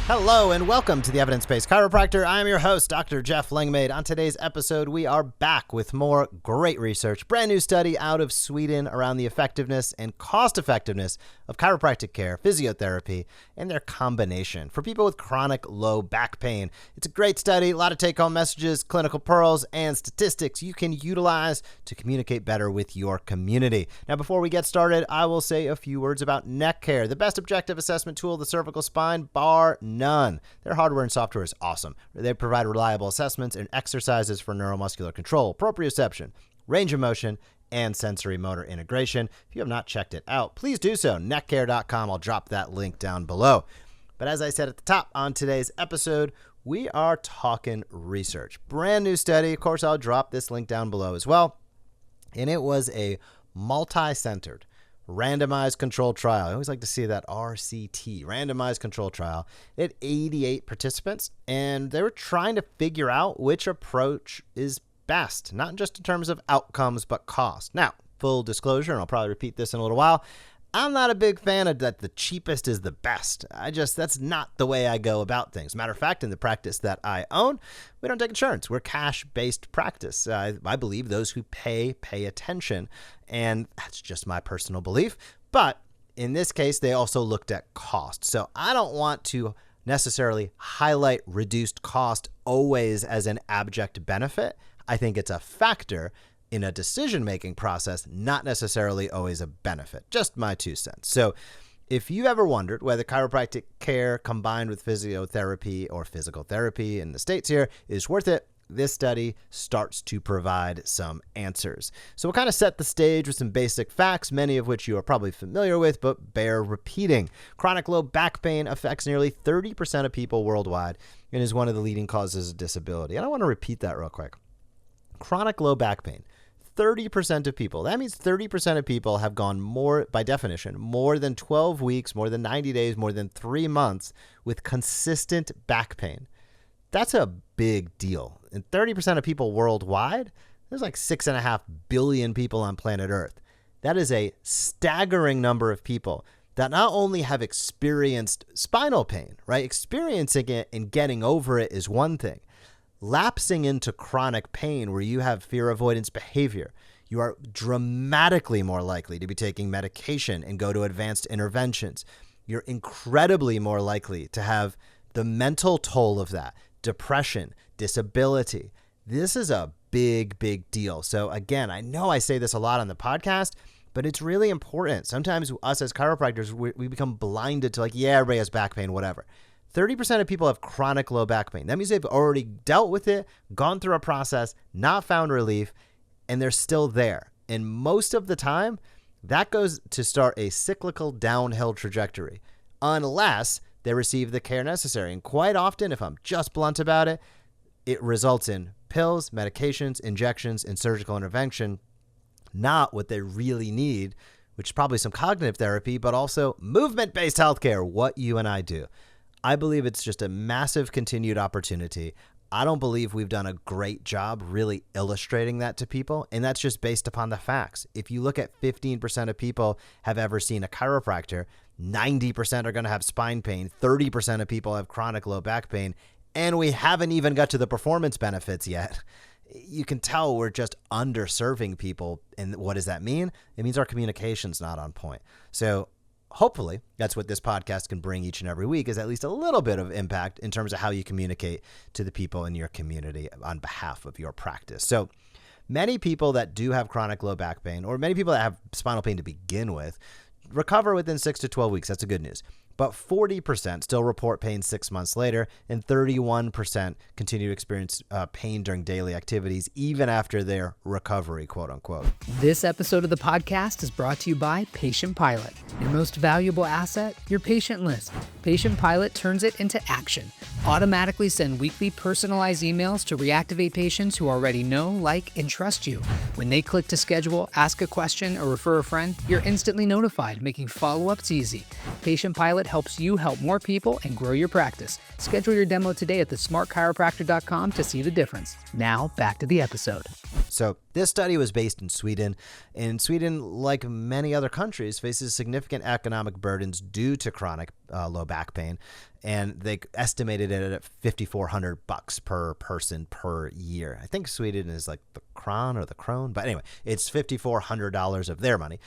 Hello and welcome to the Evidence-Based Chiropractor. I am your host, Dr. Jeff Langmaid. On today's episode, we are back with more great research. Brand new study out of Sweden around the effectiveness and cost-effectiveness of chiropractic care, physiotherapy, and their combination for people with chronic low back pain. It's a great study, a lot of take-home messages, clinical pearls, and statistics you can utilize to communicate better with your community. Now, before we get started, I will say a few words about Neck Care, the best objective assessment tool of the cervical spine, bar none. Their hardware and software is awesome. They provide reliable assessments and exercises for neuromuscular control, proprioception, range of motion, and sensory motor integration. If you have not checked it out, please do so. neckcare.com. I'll drop that link down below. But as I said at the top on today's episode, we are talking research. Brand new study. Of course, I'll drop this link down below as well. And it was a multi-centered randomized controlled trial. I always like to see that RCT, randomized controlled trial. It had 88 participants, and they were trying to figure out which approach is best, not just in terms of outcomes, but cost. Now, full disclosure, and I'll probably repeat this in a little while, I'm not a big fan of that the cheapest is the best. That's not the way I go about things. Matter of fact, in the practice that I own, we don't take insurance. We're cash-based practice. I believe those who pay attention, and that's just my personal belief. But in this case, they also looked at cost. So I don't want to necessarily highlight reduced cost always as an abject benefit. I think it's a factor in a decision-making process, not necessarily always a benefit. Just my 2 cents. So if you ever wondered whether chiropractic care combined with physiotherapy or physical therapy in the States here is worth it, this study starts to provide some answers. So we'll kind of set the stage with some basic facts, many of which you are probably familiar with, but bear repeating. Chronic low back pain affects nearly 30% of people worldwide and is one of the leading causes of disability. And I want to repeat that real quick. Chronic low back pain. 30% of people. That means 30% of people have gone more, by definition, more than 12 weeks, more than 90 days, more than 3 months with consistent back pain. That's a big deal. And 30% of people worldwide, there's like 6.5 billion people on planet Earth. That is a staggering number of people that not only have experienced spinal pain, right? Experiencing it and getting over it is one thing. Lapsing into chronic pain where you have fear avoidance behavior, you are dramatically more likely to be taking medication and go to advanced interventions. You're incredibly more likely to have the mental toll of that, depression, disability. This is a big, big deal. So again, I know I say this a lot on the podcast, but it's really important. Sometimes us as chiropractors, we become blinded to yeah, everybody has back pain, whatever. 30% of people have chronic low back pain. That means they've already dealt with it, gone through a process, not found relief, and they're still there. And most of the time, that goes to start a cyclical downhill trajectory, unless they receive the care necessary. And quite often, if I'm just blunt about it, it results in pills, medications, injections, and surgical intervention, not what they really need, which is probably some cognitive therapy, but also movement-based healthcare, what you and I do. I believe it's just a massive continued opportunity. I don't believe we've done a great job really illustrating that to people, and that's just based upon the facts. If you look at 15% of people have ever seen a chiropractor, 90% are going to have spine pain, 30% of people have chronic low back pain, and we haven't even got to the performance benefits yet. You can tell we're just underserving people, and what does that mean? It means our communication's not on point. So hopefully that's what this podcast can bring each and every week, is at least a little bit of impact in terms of how you communicate to the people in your community on behalf of your practice. So many people that do have chronic low back pain, or many people that have spinal pain to begin with, recover within 6 to 12 weeks. That's the good news. But 40% still report pain 6 months later, and 31% continue to experience pain during daily activities, even after their recovery, quote unquote. This episode of the podcast is brought to you by Patient Pilot. Your most valuable asset, your patient list. Patient Pilot turns it into action. Automatically send weekly personalized emails to reactivate patients who already know, like, and trust you. When they click to schedule, ask a question, or refer a friend, you're instantly notified, making follow-ups easy. Patient Pilot helps you help more people and grow your practice. Schedule your demo today at thesmartchiropractor.com to see the difference. Now, back to the episode. So this study was based in Sweden, and Sweden, like many other countries, faces significant economic burdens due to chronic low back pain, and they estimated it at $5,400 per person per year. I think Sweden is like the kron or the krone, but anyway, it's $5,400 of their money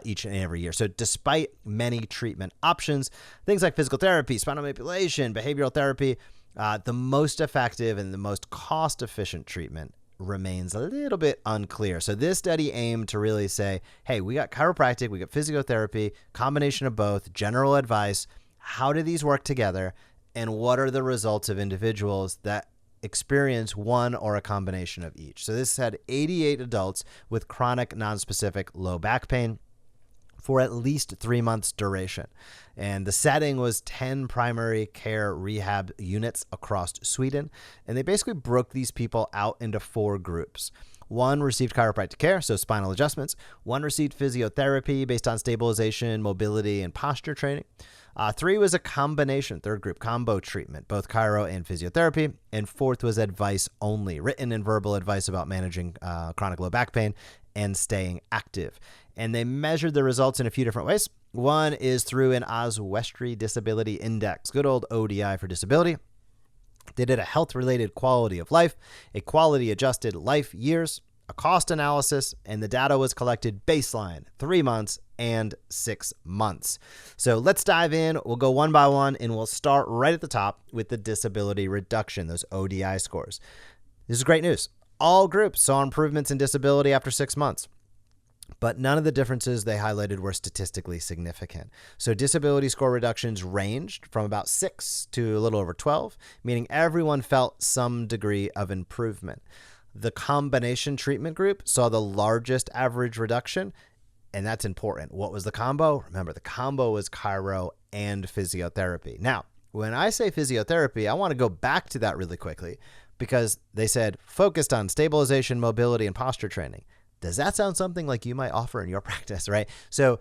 each and every year. So despite many treatment options, things like physical therapy, spinal manipulation, behavioral therapy, the most effective and the most cost-efficient treatment remains a little bit unclear. So this study aimed to really say, hey, we got chiropractic, we got physiotherapy, combination of both, general advice. How do these work together? And what are the results of individuals that experience one or a combination of each? So this had 88 adults with chronic nonspecific low back pain for at least 3 months duration. And the setting was 10 primary care rehab units across Sweden. And they basically broke these people out into 4 groups. One received chiropractic care, so spinal adjustments. One received physiotherapy based on stabilization, mobility, and posture training. 3 was a combination, third group, combo treatment, both chiro and physiotherapy. And 4th was advice only, written and verbal advice about managing chronic low back pain and staying active. And they measured the results in a few different ways. One is through an Oswestry Disability Index, good old ODI for disability. They did a health-related quality of life, a quality-adjusted life years, a cost analysis, and the data was collected baseline, 3 months and 6 months. So let's dive in. We'll go one by one, and we'll start right at the top with the disability reduction, those ODI scores. This is great news. All groups saw improvements in disability after 6 months, but none of the differences they highlighted were statistically significant. So disability score reductions ranged from about 6 to a little over 12, meaning everyone felt some degree of improvement. The combination treatment group saw the largest average reduction, and that's important. What was the combo? Remember, the combo was chiro and physiotherapy. Now, when I say physiotherapy, I want to go back to that really quickly because they said focused on stabilization, mobility, and posture training. Does that sound something like you might offer in your practice, right? So,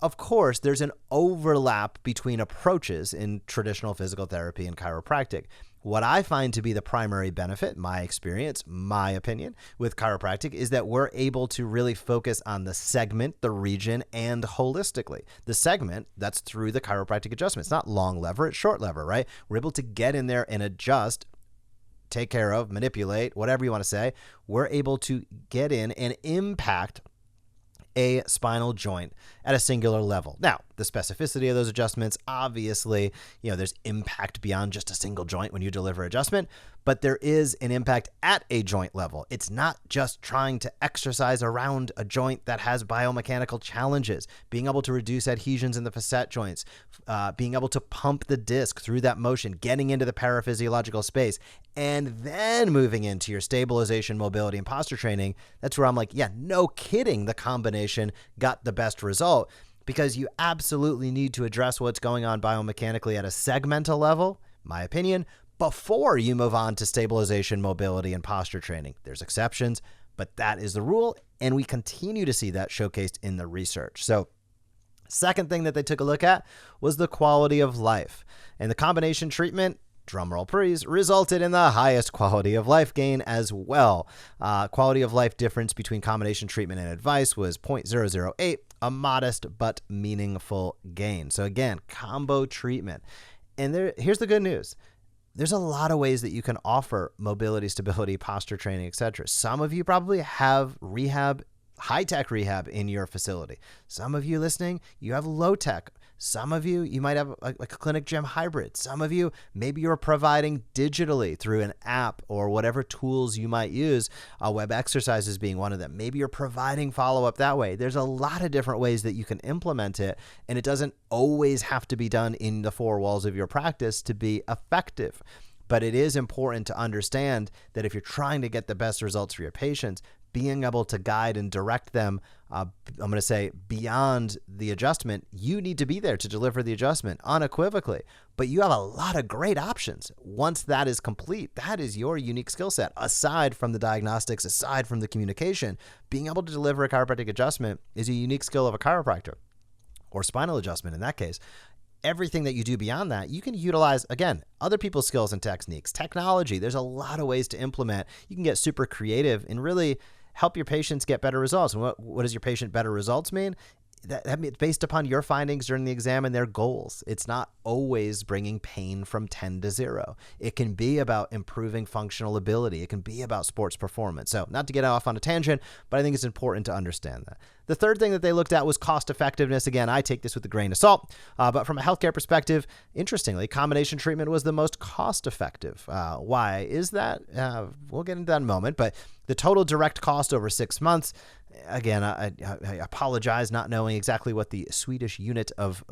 of course, there's an overlap between approaches in traditional physical therapy and chiropractic. What I find to be the primary benefit, my experience, my opinion with chiropractic is that we're able to really focus on the segment, the region, and holistically. The segment, that's through the chiropractic adjustment. It's not long lever, it's short lever, right? We're able to get in there and adjust, take care of, manipulate, whatever you want to say. We're able to get in and impact a spinal joint at a singular level. Now, the specificity of those adjustments, obviously, there's impact beyond just a single joint when you deliver adjustment, but there is an impact at a joint level. It's not just trying to exercise around a joint that has biomechanical challenges, being able to reduce adhesions in the facet joints, being able to pump the disc through that motion, getting into the paraphysiological space, and then moving into your stabilization, mobility, and posture training. That's where I'm like, yeah, no kidding, the combination got the best result, because you absolutely need to address what's going on biomechanically at a segmental level, my opinion, before you move on to stabilization, mobility, and posture training. There's exceptions, but that is the rule, and we continue to see that showcased in the research. So, second thing that they took a look at was the quality of life. And the combination treatment, drumroll please, resulted in the highest quality of life gain as well. Quality of life difference between combination treatment and advice was 0.008, a modest but meaningful gain. So again, combo treatment. And here's the good news. There's a lot of ways that you can offer mobility, stability, posture training, etc. Some of you probably have rehab, high-tech rehab in your facility. Some of you listening, you have low-tech. Some of you, you might have a clinic gym hybrid. Some of you, maybe you're providing digitally through an app or whatever tools you might use, web exercises being one of them. Maybe you're providing follow-up that way. There's a lot of different ways that you can implement it, and it doesn't always have to be done in the 4 walls of your practice to be effective. But it is important to understand that if you're trying to get the best results for your patients, being able to guide and direct them, I'm going to say beyond the adjustment, you need to be there to deliver the adjustment unequivocally. But you have a lot of great options. Once that is complete, that is your unique skill set. Aside from the diagnostics, aside from the communication, being able to deliver a chiropractic adjustment is a unique skill of a chiropractor, or spinal adjustment in that case. Everything that you do beyond that, you can utilize, again, other people's skills and techniques, technology. There's a lot of ways to implement. You can get super creative and really help your patients get better results. And what does your patient better results mean? That means based upon your findings during the exam and their goals. It's not always bringing pain from 10 to 0. It can be about improving functional ability. It can be about sports performance. So not to get off on a tangent, but I think it's important to understand that. The third thing that they looked at was cost effectiveness. Again, I take this with a grain of salt, but from a healthcare perspective, interestingly, combination treatment was the most cost effective. Why is that? We'll get into that in a moment, but the total direct cost over 6 months, again, I apologize not knowing exactly what the Swedish unit of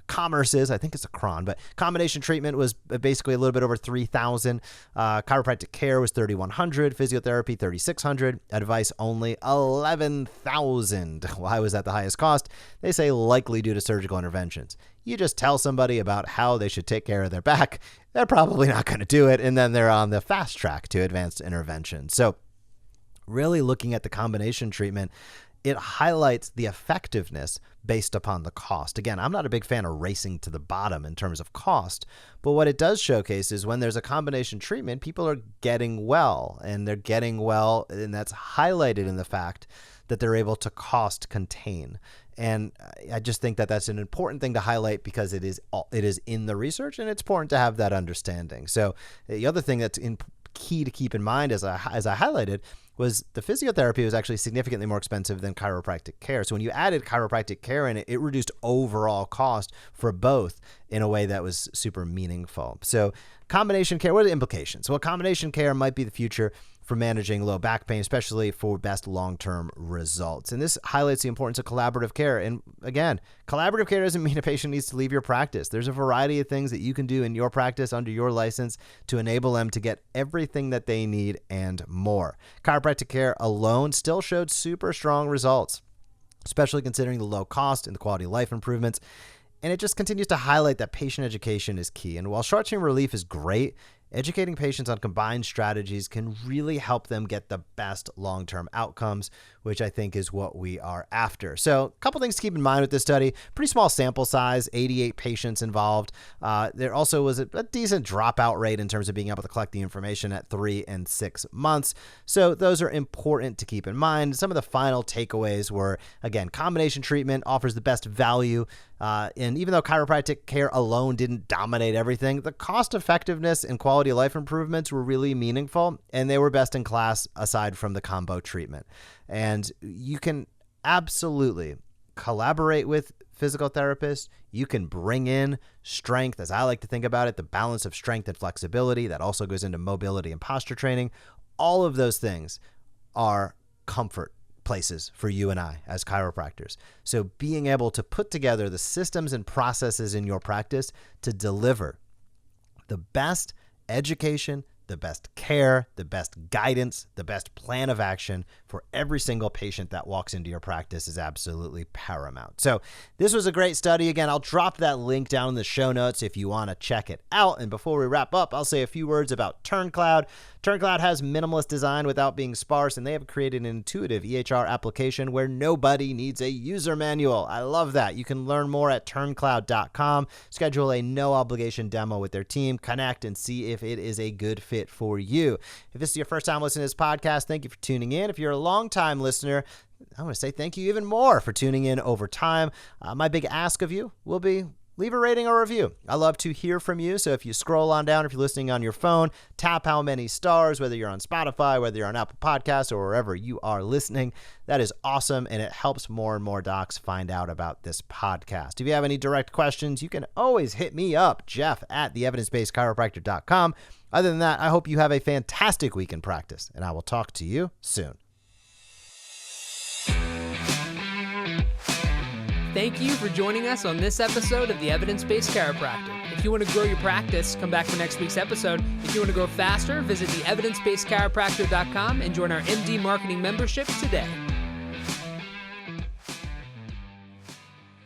commerce is. I think it's a kron, but combination treatment was basically a little bit over 3,000. Chiropractic care was 3,100. Physiotherapy, 3,600. Advice only 11,000. Why was that the highest cost? They say likely due to surgical interventions. You just tell somebody about how they should take care of their back, they're probably not going to do it, and then they're on the fast track to advanced intervention. So really looking at the combination treatment, it highlights the effectiveness based upon the cost. Again, I'm not a big fan of racing to the bottom in terms of cost, but what it does showcase is when there's a combination treatment, people are getting well, and they're getting well, and that's highlighted in the fact that they're able to cost contain. And I just think that that's an important thing to highlight because it is in the research, and it's important to have that understanding. So the other thing that's key to keep in mind, as I highlighted, was the physiotherapy was actually significantly more expensive than chiropractic care. So when you added chiropractic care in it, it reduced overall cost for both in a way that was super meaningful. So combination care, what are the implications? Well, combination care might be the future for managing low back pain, especially for best long-term results. And this highlights the importance of collaborative care. And again, collaborative care doesn't mean a patient needs to leave your practice. There's a variety of things that you can do in your practice under your license to enable them to get everything that they need and more. Chiropractic care alone still showed super strong results, especially considering the low cost and the quality of life improvements. And it just continues to highlight that patient education is key. And while short-term relief is great, educating patients on combined strategies can really help them get the best long-term outcomes, which I think is what we are after. So a couple things to keep in mind with this study. Pretty small sample size, 88 patients involved. There also was a decent dropout rate in terms of being able to collect the information at 3 and 6 months. So those are important to keep in mind. Some of the final takeaways were, again, combination treatment offers the best value. And even though chiropractic care alone didn't dominate everything, the cost effectiveness and quality of life improvements were really meaningful, and they were best in class aside from the combo treatment. And you can absolutely collaborate with physical therapists. You can bring in strength, as I like to think about it, the balance of strength and flexibility. That also goes into mobility and posture training. All of those things are comfort places for you and I as chiropractors. So being able to put together the systems and processes in your practice to deliver the best education, the best care, the best guidance, the best plan of action for every single patient that walks into your practice is absolutely paramount. So this was a great study. Again, I'll drop that link down in the show notes if you want to check it out. And before we wrap up, I'll say a few words about TurnCloud. TurnCloud has minimalist design without being sparse, and they have created an intuitive EHR application where nobody needs a user manual. I love that. You can learn more at turncloud.com, schedule a no-obligation demo with their team, connect, and see if it is a good fit for you. If this is your first time listening to this podcast, thank you for tuning in. If you're a long-time listener, I want to say thank you even more for tuning in over time. My big ask of you will be leave a rating or review. I love to hear from you. So if you scroll on down, if you're listening on your phone, tap how many stars, whether you're on Spotify, whether you're on Apple Podcasts, or wherever you are listening. That is awesome, and it helps more and more docs find out about this podcast. If you have any direct questions, you can always hit me up, Jeff at theevidencebasedchiropractor.com. Other than that, I hope you have a fantastic week in practice, and I will talk to you soon. Thank you for joining us on this episode of The Evidence-Based Chiropractor. If you want to grow your practice, come back for next week's episode. If you want to grow faster, visit theevidencebasedchiropractor.com and join our MD Marketing membership today.